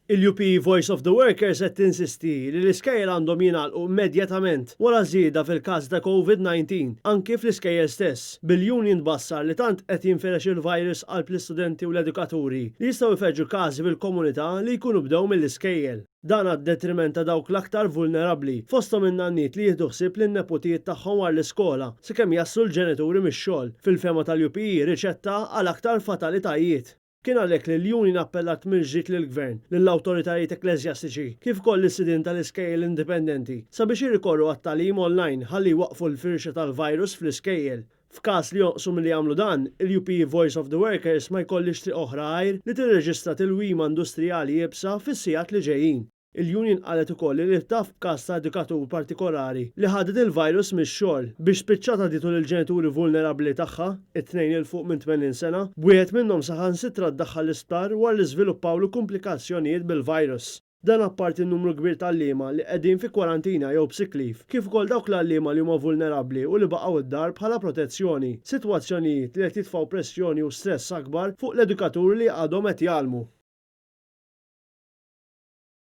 Il-UPE Voice of the Workers qed tinsisti li l-iskejjel għandhom jingħalqu immedjatament wara żieda fil-każ ta' COVID-19 anki fl-iskejjel stess. Bil-union tbassar li tant qed jinfirex il-virus qalb l-istudenti u l-edukaturi li jistgħu jfeġġu każi fil-komunità li jkunu bdew mill-iskejjel. Dan għad-detriment ta' dawk l-aktar vulnerabbli fosthom in-nanniet li jieħdu ħsieb lin-neputijiet tagħhom wara l-iskola sakemm jaslu l-ġenituri mix-xogħol. Fil-fema tal-UPE riċetta għal aktar fatalitajiet. Kien għalhekk li l-Union appellat mill-ġdid lill-Gvern, lill-awtoritajiet ekklesjastiċi kif ukoll l-istudenti tal-iskejjel indipendenti sabiex jirrikorru għat-tagħlim online ħalli waqfu l-firxa tal-virus fl-iskejjel. F'każ li jonqsu milli jagħmlu dan, il-UPE Voice of the Workers ma jkollix triq oħra għajr li tirreġistra tilwima industrijali jibsa fis-sigħat li ġejjin. Il-Union qalet ukoll li taf b'każ ta' edukatur partikolari li ħadet il-virus mix-xogħol biex spiċċata ditu lill-ġenituri vulnerabbli tagħha, it-tnejn il fuq minn 80 sena, wieħed minnhom saħansitra ddaħħal l-isptar wara li żviluppawlu komplikazzjonijiet bil-virus. Dan apparti n-numru kbir tal-liema li qegħdin fi kwarantina jew b'sick leave, kif ukoll dawk l-għalliema li huma vulnerabbli u li baqgħu id-dar bħala protezzjoni, sitwazzjonijiet li qed jitfgħu pressjoni u stress akbar fuq l-edukaturi li għadhom qed jgħallmu.